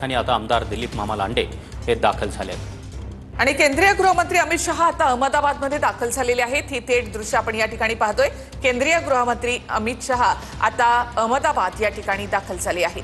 आणि आता आमदार दिलीप मामा लांडे हे दाखल झाले आहेत। आणि केंद्रीय गृहमंत्री अमित शहा आता अहमदाबादमध्ये दाखल झालेले आहेत। ही थेट दृश्य आपण या ठिकाणी पाहतोय। केंद्रीय गृहमंत्री अमित शहा आता अहमदाबाद या ठिकाणी दाखल झाले आहेत।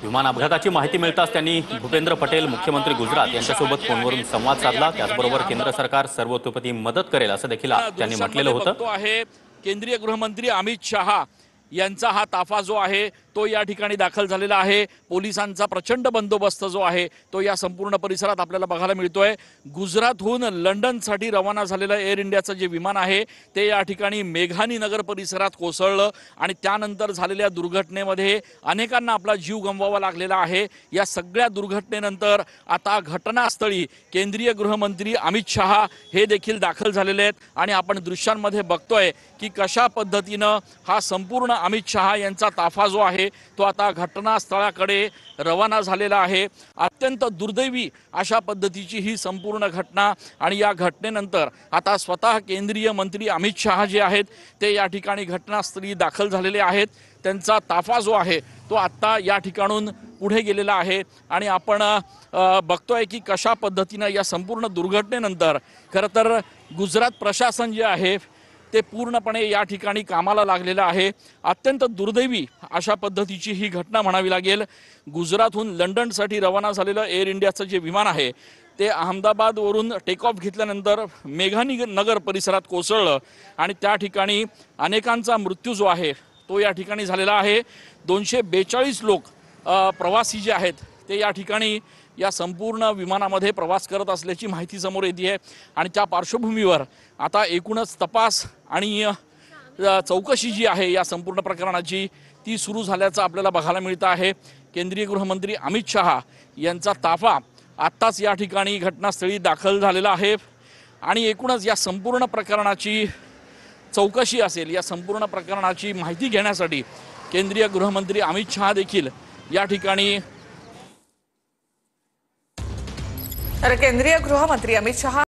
विमान अपघाताची माहिती मिळताच त्यांनी भूपेंद्र पटेल मुख्यमंत्री गुजरात यांच्यासोबत फोनवरून संवाद साधला। त्याचबरोबर केंद्र सरकार सर्वतोपरी मदत करेल असं देखील त्यांनी म्हटलेलं होतं। केंद्रीय गृहमंत्री अमित शहा यांचा हा ताफा जो आहे तो या ठिकाणी दाखल झालेला आहे। पोलिसांचा प्रचंड बंदोबस्त जो आहे तो या संपूर्ण परिसरात आपल्याला बघायला मिळतोय। गुजरातहून लंडनसाठी रवाना झालेलं एअर इंडियाचं जे विमान आहे ते या ठिकाणी मेघानी नगर परिसरात कोसळलं आणि त्यानंतर झालेल्या दुर्घटनेमध्ये अनेकांना आपला जीव गमवावा लागलेला आहे। या सगळ्या दुर्घटनेनंतर आता घटनास्थळी केंद्रीय गृहमंत्री अमित शहा हे देखील दाखल झालेले आहेत आणि आपण दृश्यांमध्ये बघतोय की कशा पद्धतीनं हा संपूर्ण अमित शहा यांचा ताफा जो आहे तो आता घटनास्थळाकडे रवाना झालेला आहे। अत्यंत दुर्दैवी अशा पद्धतीची ही संपूर्ण घटना आणि या घटनेनंतर आता स्वतः केंद्रीय मंत्री अमित शहा जे आहेत ते या ठिकाणी घटनास्थळी दाखल झालेले आहेत। त्यांचा ताफा जो आहे तो आता या ठिकाणून पुढे गेलेला आहे आणि आपण बघतोय की कशा पद्धतीने या संपूर्ण दुर्घटनेनंतर खरं तर गुजरात प्रशासन जे आहे ते पूर्णपणे या ठिकाणी कामाला लागलेलं आहे। अत्यंत दुर्दैवी अशा पद्धतीची ही घटना म्हणावी लागेल। गुजरातहून लंडनसाठी रवाना झालेलं एअर इंडियाचं जे विमान आहे ते अहमदाबादवरून टेक ऑफ घेतल्यानंतर मेघानी नगर परिसरात कोसळलं आणि त्या ठिकाणी अनेकांचा मृत्यू जो आहे तो या ठिकाणी झालेला आहे। 242 लोक प्रवासी जे आहेत ते या ठिकाणी या संपूर्ण विमानामध्ये प्रवास करत असल्याची माहिती समोर येते आहे आणि त्या पार्श्वभूमीवर आता एकूणच तपास आणि चौकशी जी आहे या संपूर्ण प्रकरणाची ती सुरू झाल्याचं आपल्याला बघायला मिळतं आहे। केंद्रीय गृहमंत्री अमित शहा यांचा ताफा आत्ताच या ठिकाणी घटनास्थळी दाखल झालेला आहे आणि एकूणच या संपूर्ण प्रकरणाची चौकशी असेल, या संपूर्ण प्रकरणाची माहिती घेण्यासाठी केंद्रीय गृहमंत्री अमित शहा देखील या ठिकाणी तर केंद्रीय गृहमंत्री अमित शहा